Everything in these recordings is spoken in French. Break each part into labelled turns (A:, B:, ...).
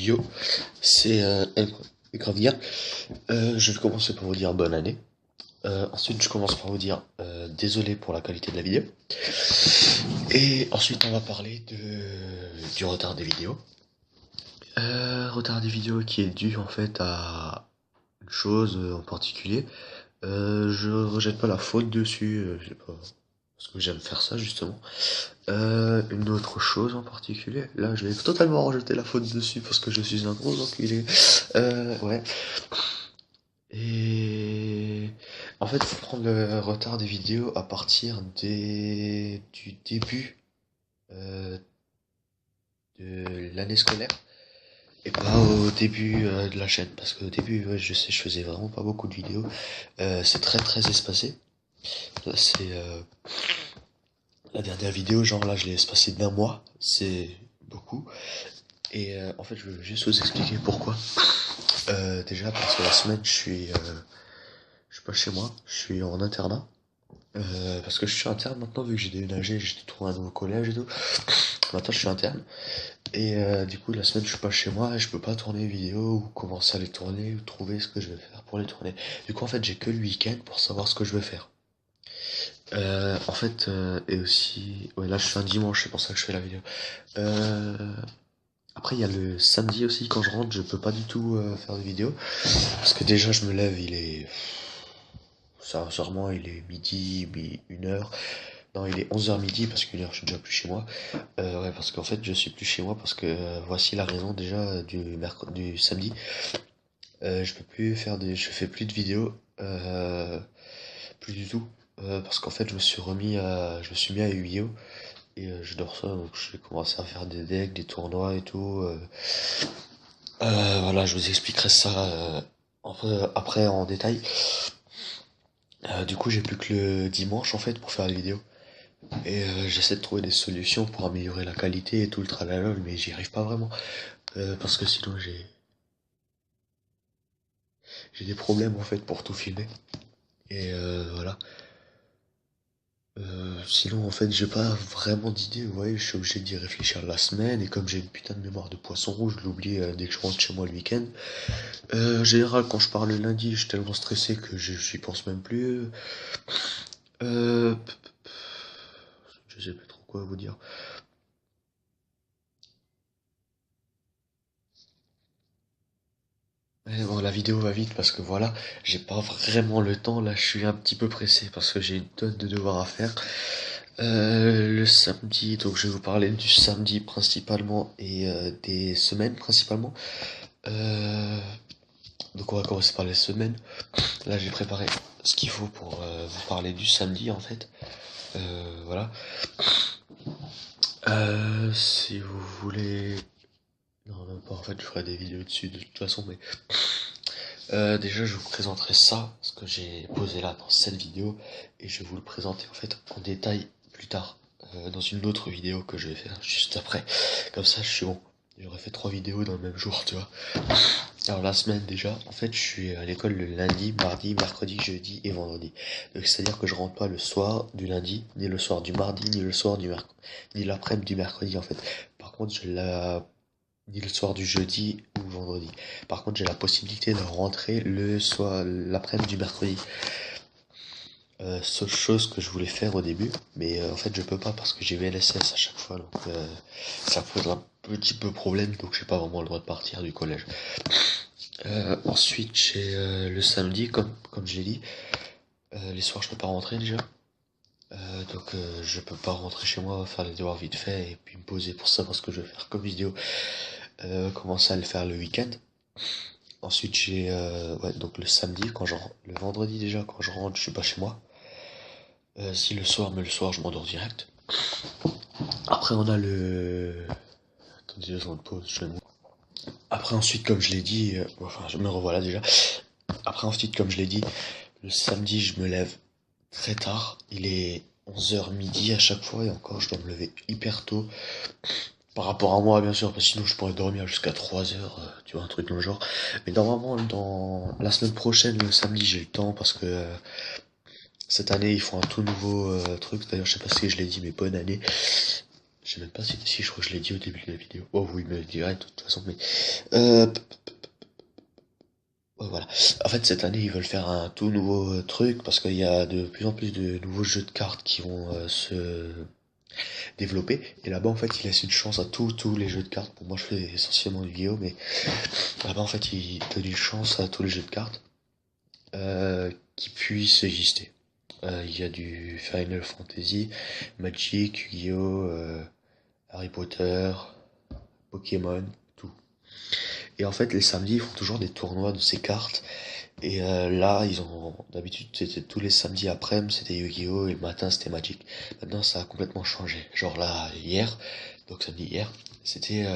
A: Yo, c'est Gravir. Je vais commencer par vous dire bonne année. Ensuite, je commence par vous dire désolé pour la qualité de la vidéo. Et ensuite, on va parler du retard des vidéos. Retard des vidéos qui est dû en fait à une chose en particulier. Je rejette pas la faute dessus, je sais pas, parce que j'aime faire ça justement. Une autre chose en particulier, là je vais totalement rejeter la faute dessus parce que je suis un gros enculé. Ouais. Et en fait, faut prendre le retard des vidéos à partir du début euh, de l'année scolaire et pas au début de la chaîne. Parce qu'au début, ouais, je sais, je faisais vraiment pas beaucoup de vidéos. C'est très très espacé. Là, c'est la dernière vidéo, genre là, je l'ai espacé d'un mois. C'est beaucoup. Et en fait, je veux juste vous expliquer pourquoi. Déjà parce que la semaine, je suis pas chez moi, je suis en internat. Parce que je suis interne maintenant, vu que j'ai déménagé, j'ai trouvé un nouveau collège et tout. Maintenant, je suis interne. Et du coup, la semaine, je suis pas chez moi et je peux pas tourner les vidéos ou commencer à les tourner ou trouver ce que je vais faire pour les tourner. Du coup, en fait, j'ai que le week-end pour savoir ce que je veux faire. En fait, et aussi, ouais, là, je suis un dimanche, c'est pour ça que je fais la vidéo. Euh, Après, il y a le samedi aussi, quand je rentre, je peux pas du tout faire de vidéo. Parce que déjà, je me lève, sincèrement, il est midi, 1h. Non, il est 11h midi, parce qu'une heure, je suis déjà plus chez moi. Ouais, parce qu'en fait, je suis plus chez moi, parce que voici la raison déjà du samedi. Je peux plus je fais plus de vidéos, plus du tout. Parce qu'en fait, je me suis mis à Yu-Gi-Oh! Et j'adore ça, donc j'ai commencé à faire des decks, des tournois et tout. Voilà, je vous expliquerai ça après en détail. Du coup, j'ai plus que le dimanche en fait pour faire les vidéos. Et j'essaie de trouver des solutions pour améliorer la qualité et tout le tralalol, mais j'y arrive pas vraiment. Parce que sinon j'ai des problèmes en fait pour tout filmer. Et voilà. Sinon en fait j'ai pas vraiment d'idée, vous voyez, je suis obligé d'y réfléchir la semaine, et comme j'ai une putain de mémoire de poisson rouge, je l'oublie dès que je rentre chez moi le week-end. En général, quand je pars le lundi, je suis tellement stressé que j'y pense même plus. Euh, je sais plus trop quoi vous dire. Mais bon, la vidéo va vite parce que voilà, j'ai pas vraiment le temps. Là, je suis un petit peu pressé parce que j'ai une tonne de devoirs à faire. Le samedi, donc je vais vous parler du samedi principalement et des semaines principalement. Euh, donc on va commencer par les semaines. Là, j'ai préparé ce qu'il faut pour vous parler du samedi en fait. Voilà. Si vous voulez... Non, même pas, en fait, je ferai des vidéos dessus de toute façon, mais... déjà, je vous présenterai ça, ce que j'ai posé là dans cette vidéo, et je vais vous le présenter en fait en détail plus tard, dans une autre vidéo que je vais faire juste après. Comme ça, je suis bon. J'aurais fait 3 vidéos dans le même jour, tu vois. Alors la semaine déjà, en fait, je suis à l'école le lundi, mardi, mercredi, jeudi et vendredi. Donc c'est-à-dire que je rentre pas le soir du lundi, ni le soir du mardi, ni le soir du mercredi, ni l'après-midi du mercredi en fait. Par contre, ni le soir du jeudi ou vendredi. Par contre, j'ai la possibilité de rentrer le soir, l'après-midi du mercredi. Seule chose que je voulais faire au début, mais en fait je peux pas parce que j'ai VLSS à chaque fois, donc ça pose un petit peu problème, donc j'ai pas vraiment le droit de partir du collège. Ensuite, j'ai le samedi, comme j'ai dit, les soirs je peux pas rentrer déjà. Donc je peux pas rentrer chez moi, faire les devoirs vite fait et puis me poser pour savoir ce que je vais faire comme vidéo. Commencer à le faire le week-end. Ensuite j'ai ouais, donc le samedi le vendredi déjà quand je rentre je suis pas chez moi. Si le soir, mais le soir je m'endors direct. Après on a le... Attendez 2 secondes de pause, Après ensuite comme je l'ai dit, enfin je me revoilà déjà. Après ensuite comme je l'ai dit, le samedi je me lève très tard. Il est 11h midi à chaque fois et encore je dois me lever hyper tôt. Par rapport à moi bien sûr, parce que sinon je pourrais dormir jusqu'à 3h, tu vois, un truc dans le genre. Mais normalement dans la semaine prochaine, le samedi j'ai le temps parce que cette année ils font un tout nouveau truc. D'ailleurs je sais pas si je l'ai dit mais bonne année. sais même pas si je crois que je l'ai dit au début de la vidéo. Oh oui, mais direct, de toute façon, mais. Euh, ouais, voilà. En fait, cette année, ils veulent faire un tout nouveau truc parce qu'il y a de plus en plus de nouveaux jeux de cartes qui vont se développer. Et là-bas, en fait, ils laissent une chance à tous les jeux de cartes. Bon, moi, je fais essentiellement du Yu-Gi-Oh, mais là-bas, en fait, ils donnent une chance à tous les jeux de cartes qui puissent exister. Il y a du Final Fantasy, Magic, Yu-Gi-Oh, Harry Potter, Pokémon, tout. Et en fait, les samedis, ils font toujours des tournois de ces cartes. Et là, ils ont d'habitude c'était tous les samedis après-midi, c'était Yu-Gi-Oh et le matin c'était Magic. Maintenant, ça a complètement changé. Genre là, hier, donc samedi hier, c'était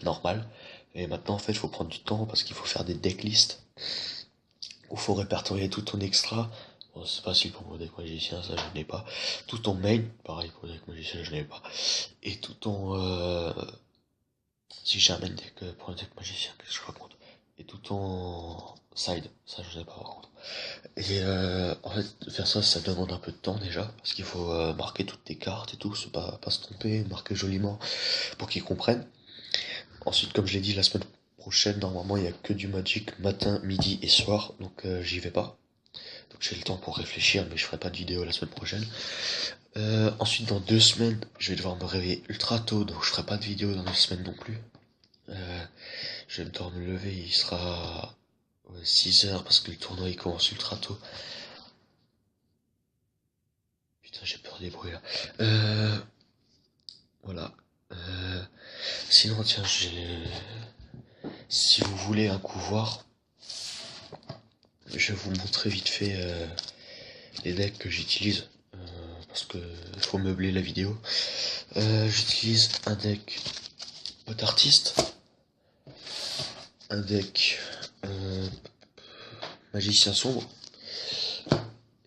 A: normal. Et maintenant, en fait, il faut prendre du temps parce qu'il faut faire des decklists où il faut répertorier tout ton extra. Bon, c'est facile pour mon deck magicien, ça je n'ai pas. Tout ton main, pareil pour le deck magicien, je n'ai pas. Et tout ton si j'ai un main deck pour un deck magicien, qu'est-ce que je raconte? Et tout ton side, ça je sais pas par contre. Et en fait, faire ça, ça demande un peu de temps déjà, parce qu'il faut marquer toutes tes cartes et tout, c'est pas se tromper, marquer joliment pour qu'ils comprennent. Ensuite, comme je l'ai dit, la semaine prochaine, normalement, il y a que du Magic matin, midi et soir, donc j'y vais pas. Donc j'ai le temps pour réfléchir, mais je ferai pas de vidéo la semaine prochaine. Ensuite, dans 2 semaines, je vais devoir me réveiller ultra tôt, donc je ferai pas de vidéo dans 2 semaines non plus. Je vais devoir me lever, il sera 6 heures parce que le tournoi il commence ultra tôt. Putain, j'ai peur des bruits là. Voilà. Euh, Sinon, tiens, si vous voulez un coup voir, je vais vous montrer vite fait les decks que j'utilise. Parce que faut meubler la vidéo. J'utilise un deck pot artiste, un deck magicien sombre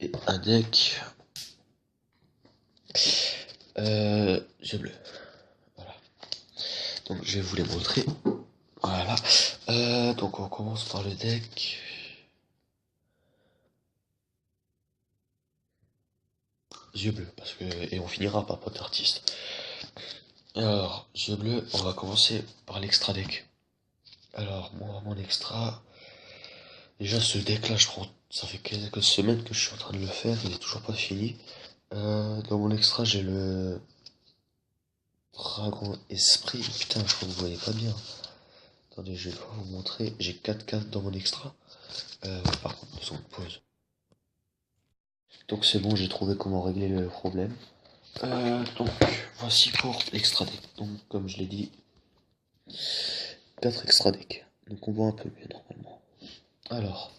A: et un deck yeux bleu. Voilà. Donc je vais vous les montrer. Voilà. Donc on commence par le deck. Yeux bleus, parce que. Et on finira par pot artiste. Alors, yeux bleus, on va commencer par l'extra deck. Alors, moi, mon extra. Déjà, ce deck là, je prends. Ça fait quelques semaines que je suis en train de le faire, il est toujours pas fini. Dans mon extra, j'ai le Dragon Esprit. Putain, je crois que vous voyez pas bien. Attendez, je vais pouvoir vous montrer. J'ai 4 cartes dans mon extra. Par contre, ils sont pause. Donc c'est bon, j'ai trouvé comment régler le problème. Donc voici pour l'extra deck. Donc comme je l'ai dit, 4 extra decks. Donc on voit un peu mieux normalement. Alors,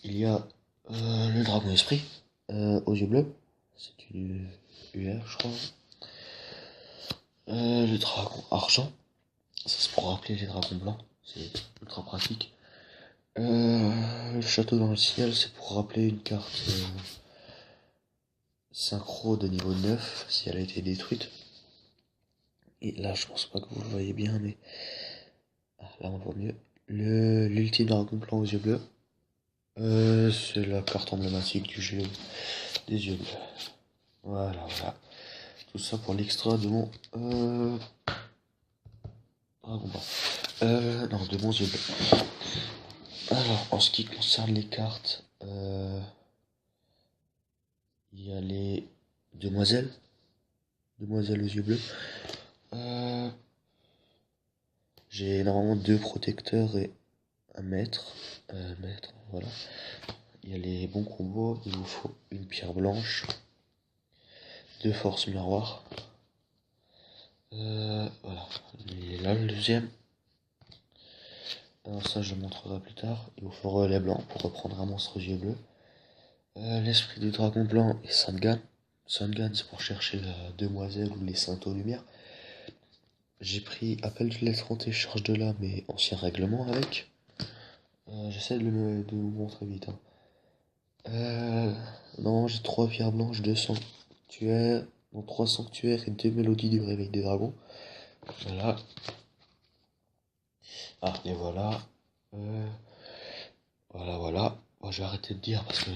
A: il y a le dragon esprit aux yeux bleus. C'est une UR je crois. Le dragon argent. Ça c'est pour rappeler les dragons blancs. C'est ultra pratique. Le château dans le ciel, c'est pour rappeler une carte synchro de niveau 9 si elle a été détruite. Et là, je pense pas que vous le voyez bien, mais là on voit mieux. L'ultime dragon blanc aux yeux bleus. C'est la carte emblématique du jeu des yeux bleus. Voilà, voilà. Tout ça pour l'extra de mon dragon blanc. Non, de mon yeux bleu. Alors, en ce qui concerne les cartes, il y a les demoiselles. Demoiselles aux yeux bleus. J'ai normalement 2 protecteurs et un maître. Maître, voilà. Il y a les bons combos, il vous faut une pierre blanche, 2 forces miroirs. Voilà. Et là le deuxième. Alors ça je le montrerai plus tard. Il vous faut relais blanc pour reprendre un monstre aux yeux bleus. L'esprit du dragon blanc et Sangan. Sangan c'est pour chercher la demoiselle ou les saints aux lumières. J'ai pris appel du lettre et charge de l'âme et ancien règlement avec. J'essaie de vous montrer vite. Hein. Non, j'ai 3 pierres blanches, 2 sanctuaires, non, 3 sanctuaires et 2 mélodies du réveil des dragons. Voilà. Ah, et voilà. Voilà, voilà. Bon, je vais arrêter de dire parce que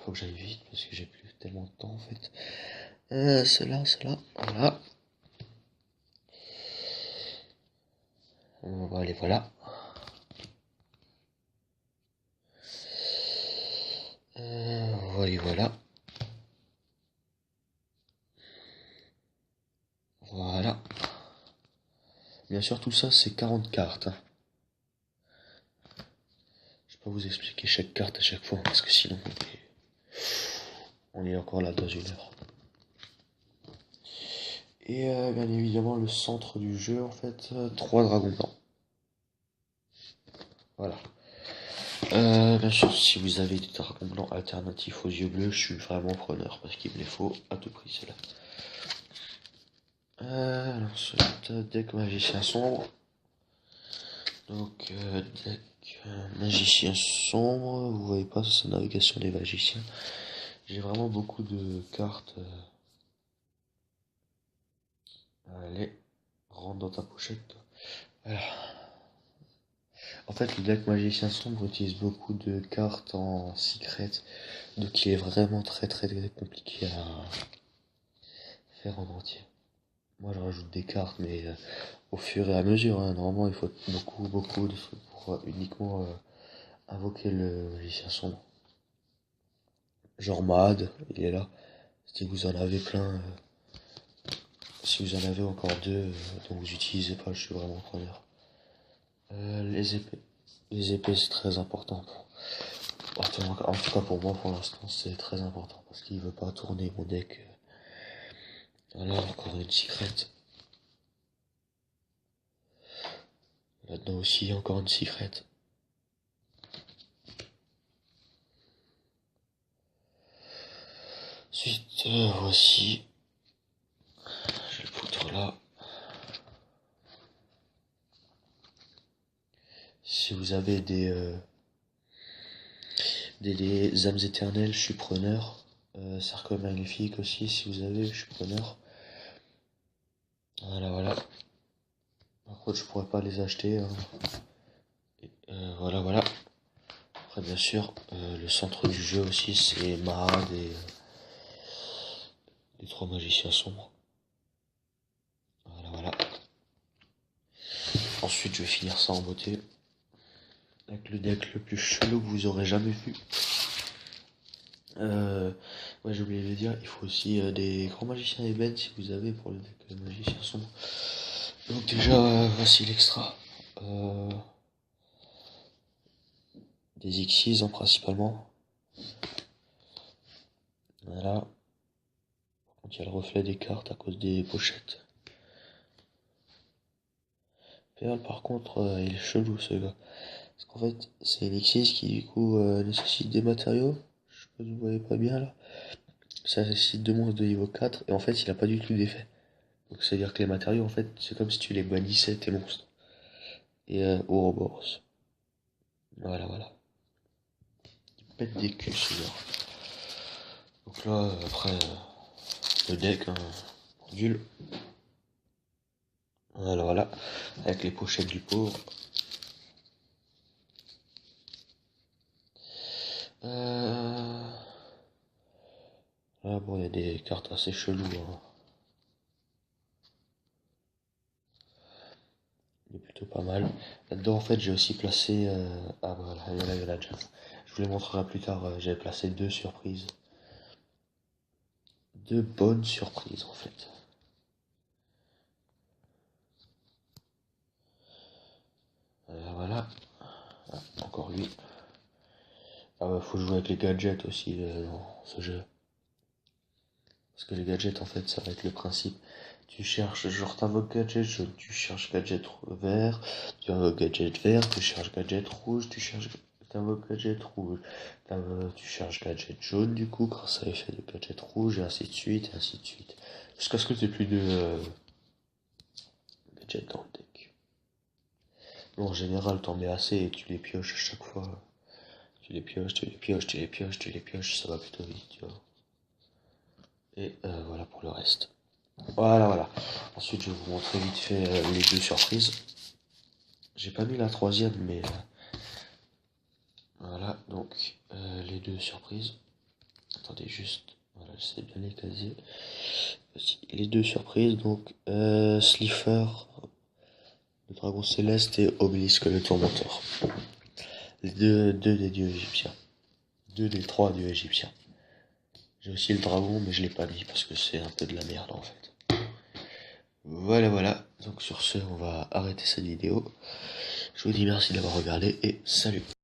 A: faut que j'aille vite parce que j'ai plus tellement de temps en fait. Cela, voilà. Allez, voilà. Voilà, voilà. Voilà. Bien sûr, tout ça, c'est 40 cartes, hein. Je vais pas vous expliquer chaque carte à chaque fois, parce que sinon, on est encore là dans une heure. Et bien évidemment, le centre du jeu, en fait, 3 dragons blancs. Voilà. Bien sûr, si vous avez des dragons blancs alternatifs aux yeux bleus, je suis vraiment preneur, parce qu'il me les faut à tout prix, ceux-là. Ensuite, deck magicien sombre. Donc, deck magicien sombre, vous voyez pas, c'est navigation des magiciens. J'ai vraiment beaucoup de cartes. Allez, rentre dans ta pochette. Voilà. En fait, le deck magicien sombre utilise beaucoup de cartes en secret, donc il est vraiment très compliqué à faire en entier. Moi, je rajoute des cartes, mais au fur et à mesure, hein. Normalement, il faut beaucoup de trucs pour uniquement invoquer le magicien sombre. Genre Mahad, il est là. Si vous en avez plein, si vous en avez encore deux dont vous utilisez pas, je suis vraiment preneur. Les épées. Les épées, c'est très important. En tout cas, pour moi, pour l'instant, c'est très important. Parce qu'il veut pas tourner mon deck. Voilà, encore une secret. Là-dedans aussi, encore une secret. Ensuite, voici. Je vais le foutre là. Si vous avez des âmes éternelles, je suis preneur. Cercle magnifique aussi, si vous avez, je suis preneur. Voilà, voilà. Par contre, je pourrais pas les acheter, hein. Voilà, voilà. Après, bien sûr, le centre du jeu aussi, c'est Mahad et les 3 magiciens sombres. Voilà, voilà. Ensuite, je vais finir ça en beauté. Avec le deck le plus chelou que vous aurez jamais vu. Ouais, j'ai oublié de le dire, il faut aussi des grands magiciens ébènes si vous avez pour le deck magicien sombre. Donc déjà, voici l'extra. Des X6 principalement. Voilà. Donc il y a le reflet des cartes à cause des pochettes. Perle par contre, il est chelou ce gars. Parce qu'en fait, c'est une X6 qui du coup nécessite des matériaux. Je sais pas si vous voyez pas bien là. Ça nécessite 2 monstres de niveau 4 et en fait il a pas du tout d'effet. Donc c'est à dire que les matériaux en fait c'est comme si tu les bannissais tes monstres. Et Ouroboros. Voilà, voilà. Il pète des culs ce gars. Donc là, après, le deck, hein, nul. Voilà, voilà. Avec les pochettes du pauvre. Là, bon, il y a des cartes assez cheloues, hein. Il est plutôt pas mal. Là-dedans, en fait, j'ai aussi placé... Ah, voilà, il y en a déjà. Je vous les montrerai plus tard. J'avais placé 2 surprises. 2 bonnes surprises, en fait. Voilà. Ah, encore lui. Ah ouais, faut jouer avec les gadgets aussi dans ce jeu. Parce que les gadgets, en fait, ça va être le principe. Tu cherches, genre, t'invoques gadget jaune, tu cherches gadget vert, tu invoques gadget vert, tu cherches gadget rouge, t'invoques gadget rouge, tu cherches gadget jaune, du coup, grâce à l'effet de gadget rouge, et ainsi de suite, et ainsi de suite. Jusqu'à ce que tu aies plus de gadgets dans le deck. Bon, en général, t'en mets assez et tu les pioches à chaque fois. Tu les pioches, tu les pioches, tu les pioches, tu les pioches, ça va plutôt vite, tu vois. Et voilà pour le reste. Voilà, voilà. Ensuite, je vais vous montrer vite fait les 2 surprises. J'ai pas mis la troisième, mais voilà. Donc, les 2 surprises. Attendez juste. Voilà, j'essaie bien les caser. Voici les 2 surprises. Donc, Slifer le dragon céleste et Obélisque le tourmenteur. Les deux des dieux égyptiens. Deux des trois dieux égyptiens. J'ai aussi le dragon, mais je l'ai pas mis parce que c'est un peu de la merde en fait. Voilà. Donc sur ce, on va arrêter cette vidéo. Je vous dis merci d'avoir regardé et salut.